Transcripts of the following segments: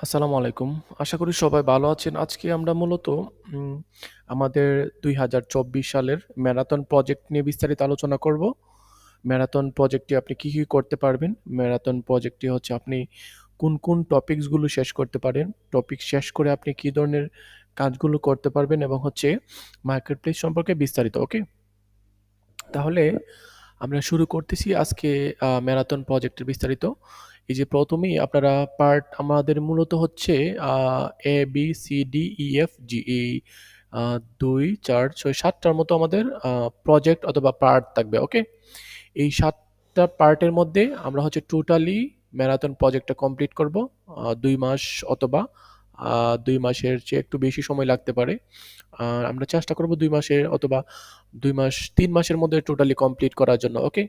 আসসালামু আলাইকুম। আশা করি সবাই ভালো আছেন। আজকে আমরা মূলত উম আমাদের ২০২৪ সালের ম্যারাথন প্রজেক্ট নিয়ে বিস্তারিত আলোচনা করব। ম্যারাথন প্রজেক্টে আপনি কি করতে পারবেন? ম্যারাথন প্রজেক্টে হচ্ছে আপনি কোন টপিকস গুলো শেষ করতে পারেন? টপিক শেষ করে আপনি কি ধরনের কাজগুলো করতে পারবেন এবং হচ্ছে মার্কেট প্লেস সম্পর্কে বিস্তারিত। ওকে? তাহলে আমরা শুরু করতেছি আজকে ম্যারাথন প্রজেক্টের বিস্তারিত। এই যে ১ম এই আপনারা পার্ট আমাদের মূলত হচ্ছে আ এ, বি, সি, ডি, ই, এফ, জি এই ২, ৪, ৬, ৭ টার মতো আমাদের প্রজেক্ট অথবা পার্ট থাকবে। ওকে? এই ৭ টা পার্টের মধ্যে আমরা হচ্ছে টোটালি ম্যারাথন প্রজেক্টটা কমপ্লিট করব। ২ মাস অথবা আ ২ মাসের চেয়ে একটু বেশি সময় লাগতে পারে। আমরা চেষ্টা করব ২ মাসের অথবা ২ মাস ৩ মাসের মধ্যে টোটালি কমপ্লিট করার জন্য। ওকে?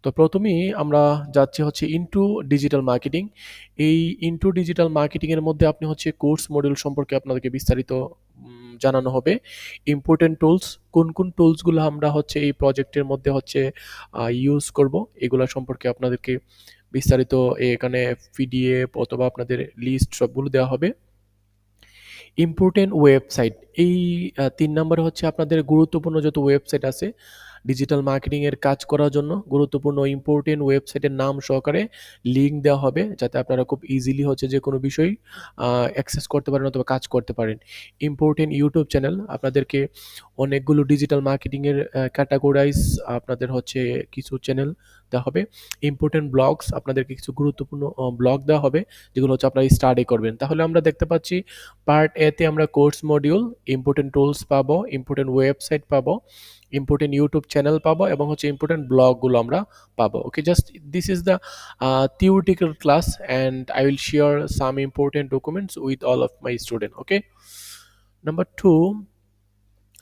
তো ১ম এই আমরা যাচ্ছি হচ্ছে ইনটু ডিজিটাল মার্কেটিং। এই ইনটু ডিজিটাল মার্কেটিং এর মধ্যে আপনি হচ্ছে কোর্স মডিউল সম্পর্কে আপনাদেরকে বিস্তারিত জানানো হবে। ইম্পোর্টেন্ট টুলস কোন টুলস গুলো আমরা হচ্ছে এই প্রজেক্টের মধ্যে হচ্ছে ইউজ করব, এগুলা সম্পর্কে আপনাদেরকে বিস্তারিত এখানে পিডিএফ অথবা আপনাদের লিস্ট সবগুলো দেওয়া হবে। ইম্পোর্টেন্ট ওয়েবসাইট এই ৩ নাম্বারে হচ্ছে আপনাদের গুরুত্বপূর্ণ যত ওয়েবসাইট আছে ডিজিটাল মার্কেটিং এর কাজ করার জন্য গুরুত্বপূর্ণ ইম্পোর্টেন্ট ওয়েবসাইটের নাম সহকারে লিঙ্ক দেওয়া হবে, যাতে আপনারা খুব ইজিলি হচ্ছে যে কোনো বিষয় অ্যাক্সেস করতে পারেন অথবা কাজ করতে পারেন। ইম্পোর্টেন্ট ইউটিউব চ্যানেল আপনাদেরকে অনেকগুলো ডিজিটাল মার্কেটিং এর ক্যাটাগরাইজ আপনাদের হচ্ছে কিছু চ্যানেল দেওয়া হবে। ইম্পোর্টেন্ট ব্লগস আপনাদেরকে কিছু গুরুত্বপূর্ণ ব্লগ দেওয়া হবে, যেগুলো হচ্ছে আপনারা স্টাডি করবেন। তাহলে আমরা দেখতে পাচ্ছি পার্ট এ তে আমরা কোর্স মডিউল, ইম্পোর্টেন্ট টুলস পাবো, ইম্পোর্টেন্ট ওয়েবসাইট পাবো, ইম্পোর্টেন্ট ইউটিউব চ্যানেল পাবো এবং হচ্ছে ইম্পোর্টেন্ট ব্লগগুলো আমরা পাবো। Okay, just this is the theoretical class and I will share some important documents with all of my student. Okay, number 2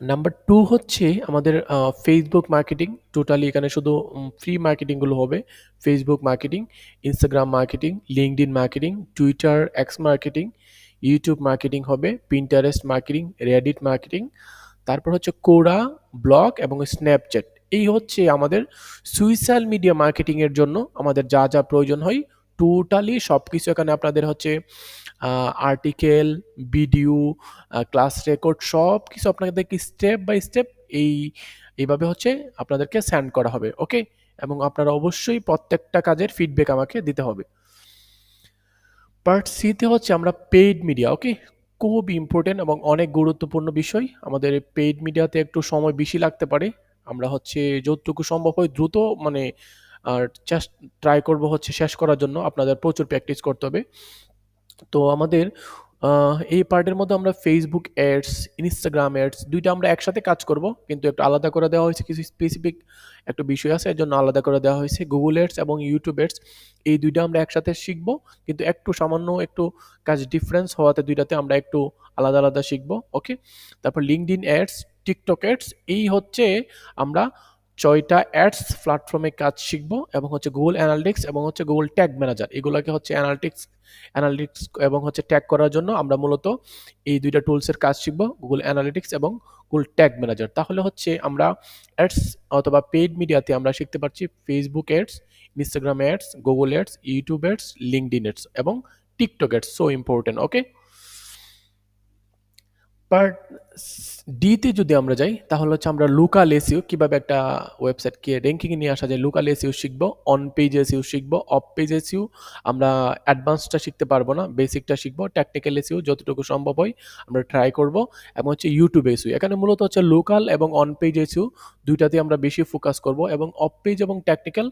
number 2 হচ্ছে আমাদের ফেসবুক মার্কেটিং। টোটালি এখানে শুধু ফ্রি মার্কেটিং গুলো হবে। Facebook marketing, Instagram marketing, LinkedIn marketing, Twitter x marketing, YouTube marketing হবে, Pinterest marketing, Reddit marketing, তারপর হচ্ছে কোরা, ব্লগ এবং স্ন্যাপচ্যাট। এই হচ্ছে আমাদের সোশ্যাল মিডিয়া মার্কেটিং এর জন্য আমাদের যা প্রয়োজন হয়, টোটালি সবকিছু এখানে আপনাদের হচ্ছে আর্টিকেল, ভিডিও, ক্লাস রেকর্ড সবকিছু আপনাদেরকে স্টেপ বাই স্টেপ এইভাবে হচ্ছে আপনাদেরকে সেন্ড করা হবে। ওকে, এবং আপনারা অবশ্যই প্রত্যেকটা কাজের ফিডব্যাক আমাকে দিতে হবে। পার্ট সি তে হচ্ছে আমরা পেইড মিডিয়া। ওকে, খুব ইম্পর্টেন্ট এবং অনেক গুরুত্বপূর্ণ বিষয়। আমাদের পেইড মিডিয়াতে একটু সময় বেশি লাগতে পারে। আমরা হচ্ছে যতটুকু সম্ভব হয় দ্রুত মানে আর ট্রাই করব হচ্ছে শেষ করার জন্য। আপনাদের প্রচুর প্র্যাকটিস করতে হবে। তো আমাদের এই পার্টের মধ্যে আমরা ফেসবুক অ্যাডস, ইনস্টাগ্রাম অ্যাডস ২ টা আমরা একসাথে কাজ করব। কিন্তু একটু আলাদা করে দেওয়া হয়েছে, কিছু স্পেসিফিক একটা বিষয় আছে, এজন্য আলাদা করে দেওয়া হয়েছে। গুগল অ্যাডস এবং ইউটিউব অ্যাডস এই ২ টা আমরা একসাথে শিখব। কিন্তু একটু সামান্য একটু কাজ ডিফারেন্স হওয়াতে ২ টাতে আমরা একটু আলাদা শিখব। ওকে? তারপর লিঙ্কডইন অ্যাডস, টিকটক অ্যাডস এই হচ্ছে আমরা ৬ টা অ্যাডস প্ল্যাটফর্মে কাজ শিখব এবং হচ্ছে গুগল অ্যানালিটিক্স এবং হচ্ছে গুগল ট্যাগ ম্যানেজার। এগুলাকে হচ্ছে অ্যানালিটিক্স এবং হচ্ছে ট্যাগ করার জন্য আমরা মূলত এই ২ টা টুলসের কাজ শিখব, গুগল অ্যানালিটিক্স এবং গুগল ট্যাগ ম্যানেজার। তাহলে হচ্ছে আমরা অ্যাডস অথবা পেইড মিডিয়াতে আমরা শিখতে পারছি Facebook ads, Instagram ads, Google ads, YouTube ads, LinkedIn ads এবং TikTok ads. So important. Okay? Part D তে যদি আমরা যাই, তাহলে হচ্ছে আমরা লোকাল এসইও কিভাবে একটা ওয়েবসাইটকে র‍্যাঙ্কিং এ নিয়ে আসা যায়, লোকাল এসইও শিখবো, অন পেজ এসইও শিখবো, অফ পেজ এসইও আমরা অ্যাডভান্সটা শিখতে পারবো না, বেসিকটা শিখবো। টেকনিক্যাল এসইও যতটুকু সম্ভব হয় আমরা ট্রাই করব এবং হচ্ছে ইউটিউব এসইও। এখানে মূলত হচ্ছে লোকাল এবং অন পেজ এসইও ২ টাতেই আমরা বেশি ফোকাস করব এবং অফ পেজ এবং টেকনিক্যাল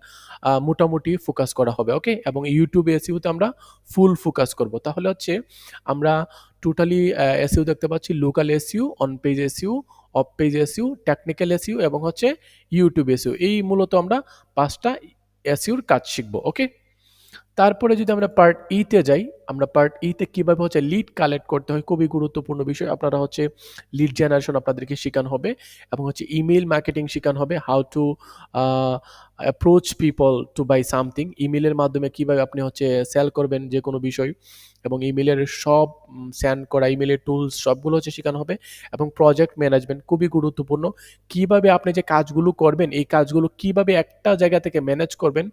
মোটামুটি ফোকাস করা হবে। ওকে? এবং ইউটিউব এসইও তে আমরা ফুল ফোকাস করব। তাহলে হচ্ছে আমরা টোটালি এসইও দেখতে পাচ্ছি local SEO, on page SEO, of page SEO, technical SEO এবং হচ্ছে ইউটিউব এসইও। এই মূলত আমরা ৫ টা এসইওর কাজ শিখব। ওকে? তারপরে যদি আমরা পার্ট ই তে যাই, আমরা পার্ট ই তে কিভাবে হচ্ছে লিড কালেক্ট করতে হয়, খুবই গুরুত্বপূর্ণ বিষয়। আপনারা হচ্ছে লিড জেনারেশন আপনাদেরকে শিখানো হবে এবং হচ্ছে ইমেইল মার্কেটিং শিখানো হবে। How to a approach people to buy something. ইমেইলের মাধ্যমে কিভাবে আপনি হচ্ছে সেল করবেন যেকোনো বিষয় এবং ইমেইলের সব সেন্ড করা ইমেইলের টুলস সবগুলো হচ্ছে শিখানো হবে এবং প্রজেক্ট ম্যানেজমেন্ট খুবই গুরুত্বপূর্ণ। কিভাবে আপনি যে কাজগুলো করবেন, এই কাজগুলো কিভাবে একটা জায়গা থেকে ম্যানেজ করবেন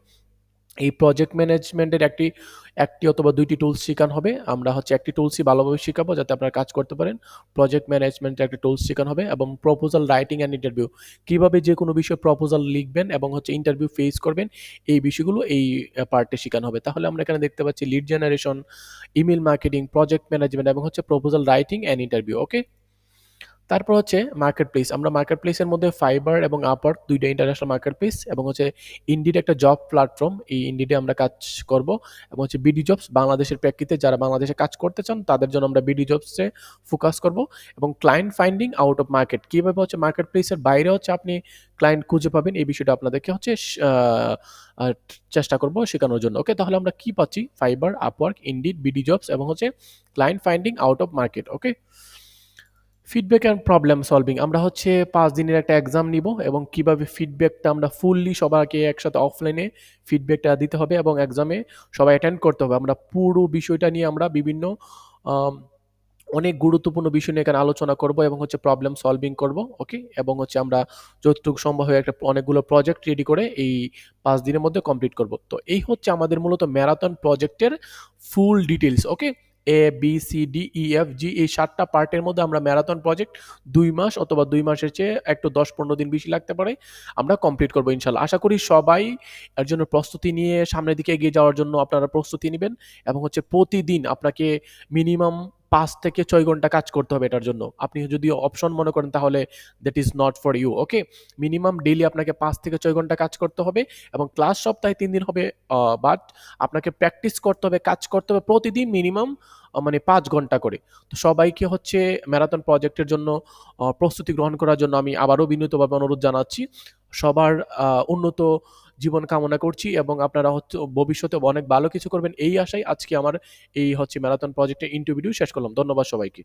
এই প্রজেক্ট ম্যানেজমেন্টের একটি অথবা ২টি টুলস শিখানো হবে। আমরা হচ্ছে একটি টুলসই ভালোভাবে শিখাবো যাতে আপনারা কাজ করতে পারেন। প্রজেক্ট ম্যানেজমেন্টের একটা টুলস শিখানো হবে এবং প্রপোজাল রাইটিং অ্যান্ড ইন্টারভিউ। কিভাবে যেকোনো বিষয়ে প্রপোজাল লিখবেন এবং হচ্ছে ইন্টারভিউ ফেস করবেন, এই বিষয়গুলো এই পার্টে শিখানো হবে। তাহলে আমরা এখানে দেখতে পাচ্ছি lead generation, email marketing, project management এবং হচ্ছে প্রপোজাল রাইটিং অ্যান্ড ইন্টারভিউ। ওকে? তারপর হচ্ছে মার্কেট প্লেস। আমরা মার্কেট প্লেসের মধ্যে ফাইবার এবং আপওয়ার্ক ২ টা ইন্টারন্যাশনাল মার্কেট প্লেস এবং হচ্ছে ইনডিড একটা জব প্ল্যাটফর্ম। এই ইনডিডে আমরা কাজ করব এবং হচ্ছে বিডি জবস বাংলাদেশের প্রেক্ষিতে যারা বাংলাদেশে কাজ করতে চান তাদের জন্য আমরা বিডি জবসে ফোকাস করব এবং client finding out of market. কিভাবে হচ্ছে মার্কেট প্লেসের বাইরে হচ্ছে আপনি ক্লায়েন্ট খুঁজে পাবেন এই বিষয়টা আপনাদেরকে হচ্ছে আ আ চেষ্টা করব শেখানোর জন্য। ওকে? তাহলে আমরা কি পাচ্ছি? Fibre, Upwork, indeed, BD jobs এবং হচ্ছে client finding out of market. Okay? Feedback and problem solving. আমরা হচ্ছে ৫ দিনের একটা এক্সাম নিব এবং কিভাবে ফিডব্যাকটা আমরা ফুললি সবাইকে একসাথে অফলাইনে ফিডব্যাকটা দিতে হবে এবং এক্সামে সবাই অ্যাটেন্ড করতে হবে। আমরা পুরো বিষয়টা নিয়ে আমরা বিভিন্ন আম অনেক গুরুত্বপূর্ণ বিষয় নিয়ে এখানে আলোচনা করব এবং হচ্ছে প্রবলেম সলভিং করব। ওকে? এবং হচ্ছে আমরা যতটুকু সম্ভব হয় একটা অনেকগুলো প্রজেক্ট রেডি করে এই ৫ দিনের মধ্যে কমপ্লিট করব। তো এই হচ্ছে আমাদের মূলত ম্যারাথন প্রজেক্টের ফুল ডিটেইলস। ওকে? এ, বি, সি, ডি, ই, এফ, জি এই ৭ টা পার্টের মধ্যে আমরা ম্যারাথন প্রজেক্ট ২ মাস অথবা ২ মাসের চেয়ে একটু ১০-১৫ দিন বেশি লাগতে পারে। আমরা কমপ্লিট করব ইনশাআল্লাহ। আশা করি সবাই এর জন্য প্রস্তুতি নিয়ে সামনের দিকে এগিয়ে যাওয়ার জন্য আপনারা প্রস্তুতি নিবেন এবং হচ্ছে প্রতিদিন আপনাকে মিনিমাম ৫ থেকে ৬ ঘন্টা কাজ করতে হবে এটার জন্য। আপনি যদি অপশন মনে করেন তাহলে that is not for you. Okay? Minimum daily আপনাকে ৫ থেকে ৬ ঘন্টা কাজ করতে হবে এবং ক্লাস সপ্তাহে ৩ দিন হবে। বাট আপনাকে প্র্যাকটিস করতে হবে, কাজ করতে হবে প্রতিদিন মিনিমাম মানে ৫ ঘন্টা করে। তো সবাইকে হচ্ছে ম্যারাথন প্রজেক্টের জন্য প্রস্তুতি গ্রহণ করার জন্য আমি আবারও বিনীতভাবে অনুরোধ জানাচ্ছি। সবার উন্নত জীবন কামনা করছি এবং আপনারা হচ্ছে ভবিষ্যতে অনেক ভালো কিছু করবেন এই আশায় আজকে আমার এই হচ্ছে ম্যারাথন প্রজেক্টের ইন্টারভিউ শেষ করলাম। ধন্যবাদ সবাইকে।